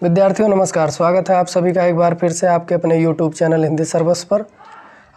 विद्यार्थियों नमस्कार, स्वागत है आप सभी का एक बार फिर से आपके अपने YouTube चैनल हिंदी सर्वस्व पर।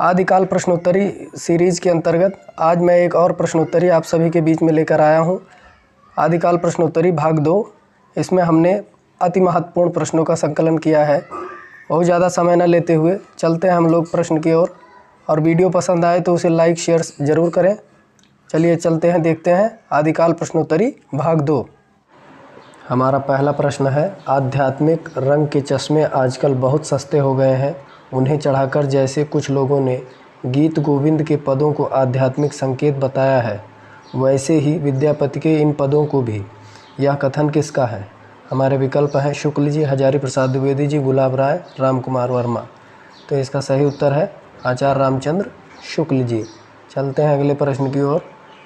आदिकाल प्रश्नोत्तरी सीरीज़ के अंतर्गत आज मैं एक और प्रश्नोत्तरी आप सभी के बीच में लेकर आया हूं। आदिकाल प्रश्नोत्तरी भाग 2। इसमें हमने अति महत्वपूर्ण प्रश्नों का संकलन किया है। बहुत ज़्यादा समय न लेते हुए चलते हैं हम लोग प्रश्न की ओर, और वीडियो पसंद आए तो उसे लाइक शेयर ज़रूर करें। चलिए चलते हैं, देखते हैं आदिकाल प्रश्नोत्तरी भाग 2। हमारा पहला प्रश्न है, आध्यात्मिक रंग के चश्मे आजकल बहुत सस्ते हो गए हैं। उन्हें चढ़ाकर जैसे कुछ लोगों ने गीत गोविंद के पदों को आध्यात्मिक संकेत बताया है, वैसे ही विद्यापति के इन पदों को भी। यह कथन किसका है? हमारे विकल्प हैं शुक्ल जी, हजारी प्रसाद द्विवेदी जी, गुलाब राय, राम कुमार वर्मा। तो इसका सही उत्तर है आचार्य रामचंद्र शुक्ल जी। चलते हैं अगले प्रश्न की ओर।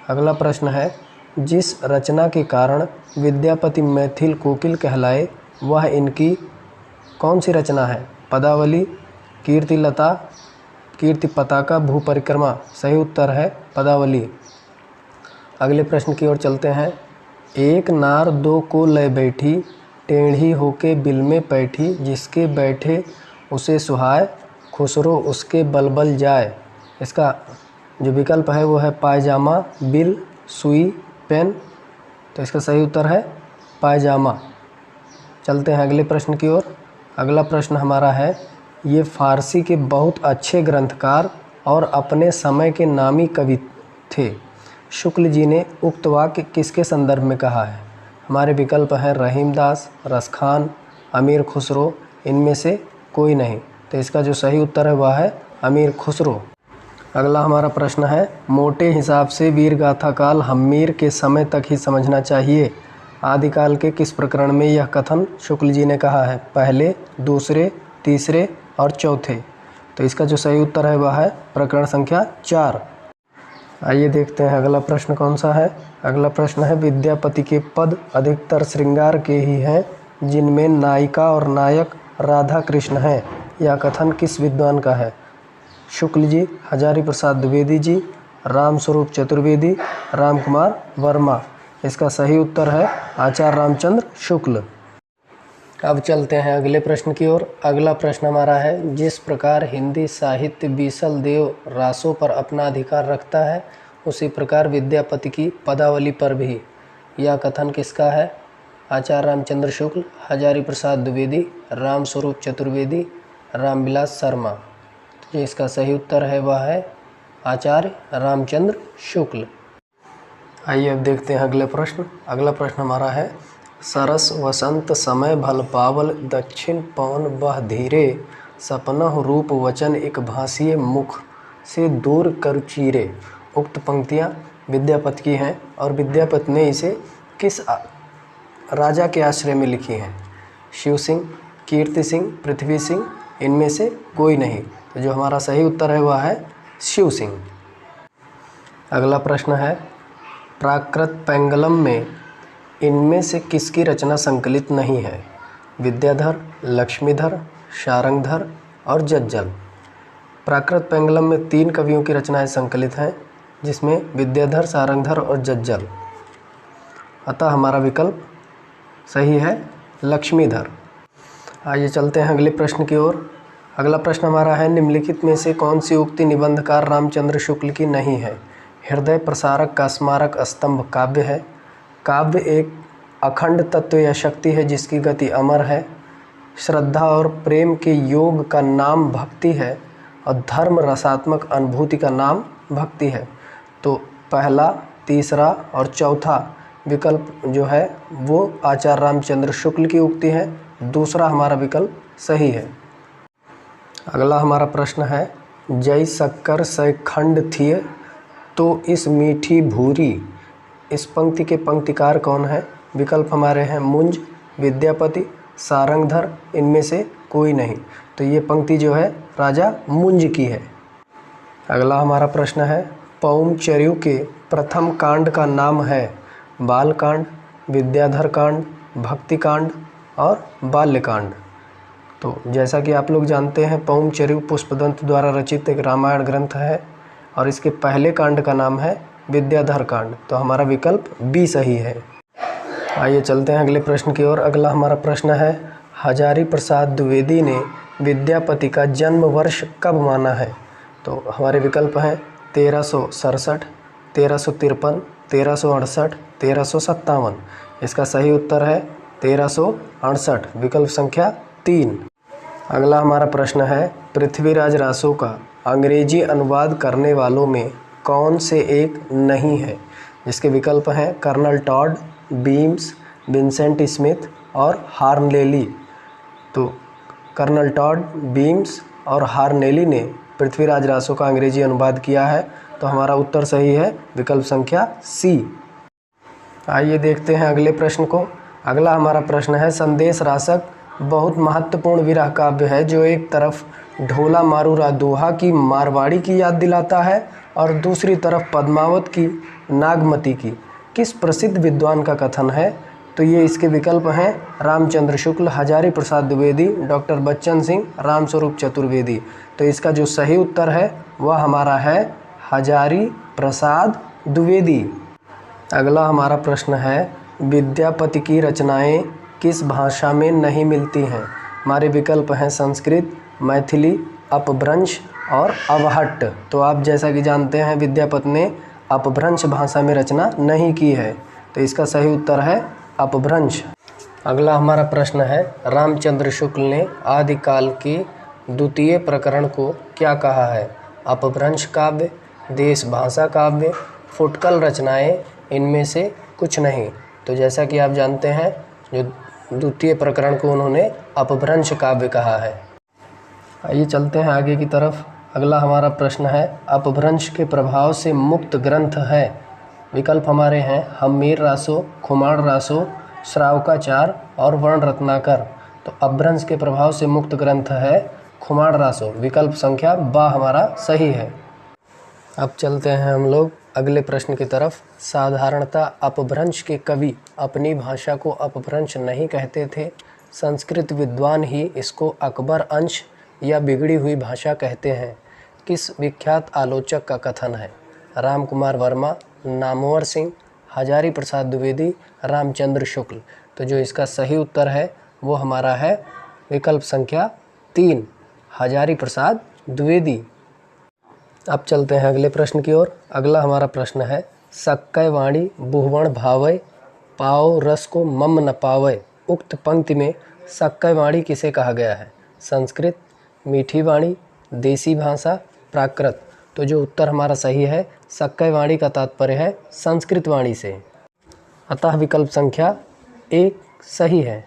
अगला प्रश्न है, जिस रचना के कारण विद्यापति मैथिल कोकिल कहलाए वह इनकी कौन सी रचना है? पदावली, कीर्तिलता, कीर्ति पताका, भू परिक्रमा। सही उत्तर है पदावली। अगले प्रश्न की ओर चलते हैं। एक नार दो को लय बैठी, टेढ़ी होके बिल में बैठी, जिसके बैठे उसे सुहाए, खुसरो उसके बलबल जाए। इसका जो विकल्प है वो है पायजामा, बिल, सुई, पेन। तो इसका सही उत्तर है पायजामा। चलते हैं अगले प्रश्न की ओर। अगला प्रश्न हमारा है, ये फारसी के बहुत अच्छे ग्रंथकार और अपने समय के नामी कवि थे। शुक्ल जी ने उक्त वाक्य किसके संदर्भ में कहा है? हमारे विकल्प हैं रहीमदास, रसखान, अमीर खुसरो। इनमें से कोई नहीं। तो इसका जो सही उत्तर है वह है अमीर खुसरो। अगला हमारा प्रश्न है, मोटे हिसाब से वीर गाथा काल हम्मीर के समय तक ही समझना चाहिए। आदिकाल के किस प्रकरण में यह कथन शुक्ल जी ने कहा है? पहले, दूसरे, तीसरे और चौथे। तो इसका जो सही उत्तर है वह है प्रकरण संख्या 4। आइए देखते हैं अगला प्रश्न कौन सा है। अगला प्रश्न है, विद्यापति के पद अधिकतर श्रृंगार के ही हैं, जिनमें नायिका और नायक राधा कृष्ण हैं। यह कथन किस विद्वान का है? शुक्ल जी, हजारी प्रसाद द्विवेदी जी, राम स्वरूप चतुर्वेदी, राम कुमार वर्मा। इसका सही उत्तर है आचार्य रामचंद्र शुक्ल। अब चलते हैं अगले प्रश्न की ओर। अगला प्रश्न हमारा है, जिस प्रकार हिंदी साहित्य बीसल देव रासों पर अपना अधिकार रखता है, उसी प्रकार विद्यापति की पदावली पर भी। यह कथन किसका है? आचार्य रामचंद्र शुक्ल, हजारी प्रसाद द्विवेदी, राम स्वरूप चतुर्वेदी, रामविलास शर्मा। जो इसका सही उत्तर है वह है आचार्य रामचंद्र शुक्ल। आइए अब देखते हैं अगले प्रश्न। अगला प्रश्न हमारा है, सरस वसंत समय भल पावल, दक्षिण पवन बह धीरे, सपनह रूप वचन एक भासिए, मुख से दूर कर चीरे। उक्त पंक्तियाँ विद्यापति की हैं और विद्यापति ने इसे किस राजा के आश्रय में लिखी हैं? शिव सिंह, कीर्ति सिंह, पृथ्वी सिंह। इनमें से कोई नहीं। तो जो हमारा सही उत्तर है वह है शिव सिंह। अगला प्रश्न है, प्राकृत पेंगलम में इनमें से किसकी रचना संकलित नहीं है? विद्याधर, लक्ष्मीधर, शारंगधर और जज्जल। प्राकृत पेंगलम में 3 कवियों की रचनाएं संकलित हैं, जिसमें विद्याधर, शारंगधर और जज्जल। अतः हमारा विकल्प सही है लक्ष्मीधर। आइए चलते हैं अगले प्रश्न की ओर। अगला प्रश्न हमारा है, निम्नलिखित में से कौन सी उक्ति निबंधकार रामचंद्र शुक्ल की नहीं है? हृदय प्रसारक का स्मारक स्तंभ काव्य है। काव्य एक अखंड तत्व या शक्ति है जिसकी गति अमर है। श्रद्धा और प्रेम के योग का नाम भक्ति है, और धर्म रसात्मक अनुभूति का नाम भक्ति है। तो पहला, तीसरा और चौथा विकल्प जो है वो आचार्य रामचंद्र शुक्ल की उक्ति है। दूसरा हमारा विकल्प सही है। अगला हमारा प्रश्न है, जय शक्कर सै खंड थिय, तो इस मीठी भूरी। इस पंक्ति के पंक्तिकार कौन है? विकल्प हमारे हैं मुंज, विद्यापति, सारंगधर। इनमें से कोई नहीं। तो ये पंक्ति जो है राजा मुंज की है। अगला हमारा प्रश्न है, पौमचर्यु के प्रथम कांड का नाम है? बालकांड, विद्याधर कांड, भक्ति कांड और बाल्यकांड। तो जैसा कि आप लोग जानते हैं, पौमचर्यु पुष्पदंत द्वारा रचित एक रामायण ग्रंथ है, और इसके पहले कांड का नाम है विद्याधर कांड। तो हमारा विकल्प बी सही है। आइए चलते हैं अगले प्रश्न की ओर। अगला हमारा प्रश्न है, हजारी प्रसाद द्विवेदी ने विद्यापति का जन्म वर्ष कब माना है? तो हमारे विकल्प हैं 1367, 1353, 1368, 1357। इसका सही उत्तर है 1368, विकल्प संख्या 3। अगला हमारा प्रश्न है, पृथ्वीराज रासो का अंग्रेजी अनुवाद करने वालों में कौन से एक नहीं है? जिसके विकल्प हैं colonel Tod, Beames, Vincent Smith और हार्नेली। तो कर्नल टॉड, बीम्स और हार्नेली ने पृथ्वीराज रासो का अंग्रेजी अनुवाद किया है। तो हमारा उत्तर सही है, विकल्प संख्या सी। आइए देखते हैं अगले प्रश्न को। अगला हमारा प्रश्न है, संदेश रासक बहुत महत्वपूर्ण विरह काव्य है जो एक तरफ ढोला मारूरा दोहा की मारवाड़ी की याद दिलाता है और दूसरी तरफ पद्मावत की नागमती की। किस प्रसिद्ध विद्वान का कथन है? तो ये इसके विकल्प हैं रामचंद्र शुक्ल, हजारी प्रसाद द्विवेदी, डॉक्टर बच्चन सिंह, रामस्वरूप चतुर्वेदी। तो इसका जो सही उत्तर है वह हमारा है हजारी प्रसाद द्विवेदी। अगला हमारा प्रश्न है, विद्यापति की रचनाएं किस भाषा में नहीं मिलती हैं? हमारे विकल्प हैं संस्कृत, मैथिली, अपभ्रंश और अवहट्ट। तो आप जैसा कि जानते हैं विद्यापति ने अपभ्रंश भाषा में रचना नहीं की है। तो इसका सही उत्तर है अपभ्रंश। अगला हमारा प्रश्न है, रामचंद्र शुक्ल ने आदिकाल के द्वितीय प्रकरण को क्या कहा है? अपभ्रंश काव्य, देश भाषा काव्य, फुटकल रचनाएं, इनमें से कुछ नहीं। तो जैसा कि आप जानते हैं जो द्वितीय प्रकरण को उन्होंने अपभ्रंश काव्य कहा है। आइए चलते हैं आगे की तरफ। अगला हमारा प्रश्न है, अपभ्रंश के प्रभाव से मुक्त ग्रंथ है? विकल्प हमारे हैं हम्मीर रासो, खुमाण रासो, श्रावकाचार और वर्ण रत्नाकर। तो अपभ्रंश के प्रभाव से मुक्त ग्रंथ है खुमाण रासो, विकल्प संख्या बा हमारा सही है। अब चलते हैं हम लोग अगले प्रश्न की तरफ। साधारणतः अपभ्रंश के कवि अपनी भाषा को अपभ्रंश नहीं कहते थे। संस्कृत विद्वान ही इसको अकबर अंश या बिगड़ी हुई भाषा कहते हैं। किस विख्यात आलोचक का कथन है? राम कुमार वर्मा, नामवर सिंह, हजारी प्रसाद द्विवेदी, रामचंद्र शुक्ल। तो जो इसका सही उत्तर है वो हमारा है विकल्प संख्या 3, हजारी प्रसाद द्विवेदी। अब चलते हैं अगले प्रश्न की ओर। अगला हमारा प्रश्न है, सक्कय वाणी बुहवण भावय, पाओ रस को मम न पावय। उक्त पंक्ति में सक्कय वाणी किसे कहा गया है? संस्कृत, मीठी वाणी, देसी भाषा, प्राकृत। तो जो उत्तर हमारा सही है, सक्कय वाणी का तात्पर्य है संस्कृत वाणी से, अतः विकल्प संख्या 1 सही है।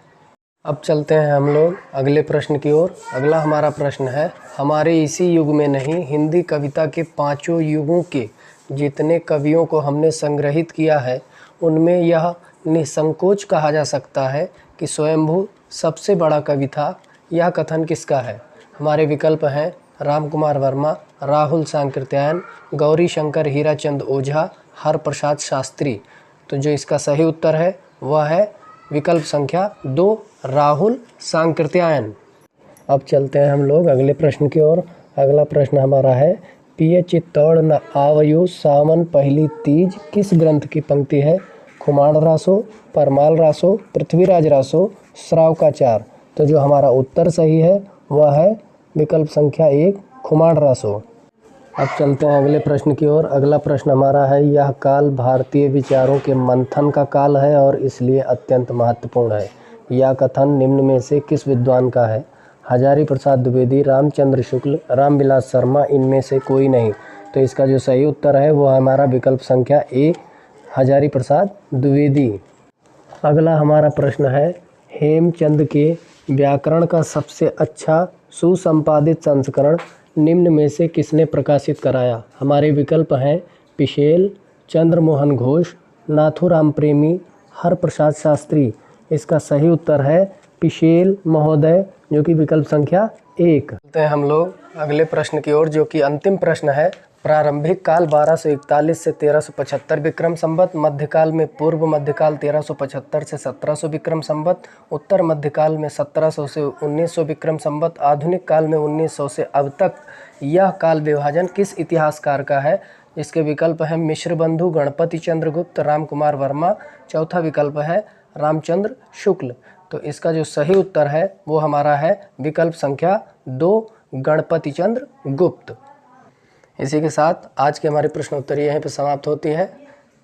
अब चलते हैं हम लोग अगले प्रश्न की ओर। अगला हमारा प्रश्न है, हमारे इसी युग में नहीं हिंदी कविता के 5 युगों के जितने कवियों को हमने संग्रहित किया है उनमें यह निसंकोच कहा जा सकता है कि स्वयंभू सबसे बड़ा कवि था। यह कथन किसका है? हमारे विकल्प हैं राम कुमार वर्मा, राहुल सांकृत्यायन, गौरी शंकर हीराचंद ओझा, हरप्रसाद शास्त्री। तो जो इसका सही उत्तर है वह है विकल्प संख्या 2, राहुल सांकृत्यायन। अब चलते हैं हम लोग अगले प्रश्न की ओर। अगला प्रश्न हमारा है, पिय चित्तौड़ न आवयो सावन पहली तीज किस ग्रंथ की पंक्ति है? खुमाण रासो, परमाल रासो, पृथ्वीराज रासो, श्रावकाचार। तो जो हमारा उत्तर सही है वह है विकल्प संख्या 1, खुमाण रासो। अब चलते हैं अगले प्रश्न की ओर। अगला प्रश्न हमारा है, यह काल भारतीय विचारों के मंथन का काल है और इसलिए अत्यंत महत्वपूर्ण है। यह कथन निम्न में से किस विद्वान का है? हजारी प्रसाद द्विवेदी, रामचंद्र शुक्ल, रामविलास शर्मा, इनमें से कोई नहीं। तो इसका जो सही उत्तर है वो हमारा विकल्प संख्या 1, हजारी प्रसाद द्विवेदी। अगला हमारा प्रश्न है, हेमचंद के व्याकरण का सबसे अच्छा सुसंपादित संस्करण निम्न में से किसने प्रकाशित कराया? हमारे विकल्प हैं पिशेल, चंद्रमोहन घोष, नाथूराम प्रेमी, हरप्रसाद शास्त्री। इसका सही उत्तर है पिशेल महोदय, जो कि विकल्प संख्या 1। चलते हैं हम लोग अगले प्रश्न की ओर, जो कि अंतिम प्रश्न है। प्रारंभिक काल 1241 से 1375 विक्रम संवत, मध्यकाल में पूर्व मध्यकाल 1375 से 1700 विक्रम संवत, उत्तर मध्यकाल में 1700 से 1900 विक्रम संवत, आधुनिक काल में 1900 से अब तक। यह काल विभाजन किस इतिहासकार का है? इसके विकल्प हैं मिश्र बंधु, गणपति चंद्रगुप्त, राम कुमार वर्मा। चौथा विकल्प है रामचंद्र शुक्ल। तो इसका जो सही उत्तर है वो हमारा है विकल्प संख्या 2, गणपति चंद्र गुप्त। इसी के साथ आज की हमारी प्रश्नोत्तरी यहीं पर समाप्त होती है।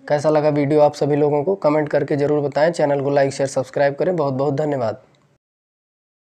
कैसा लगा वीडियो आप सभी लोगों को कमेंट करके ज़रूर बताएं। चैनल को लाइक शेयर सब्सक्राइब करें। बहुत बहुत धन्यवाद।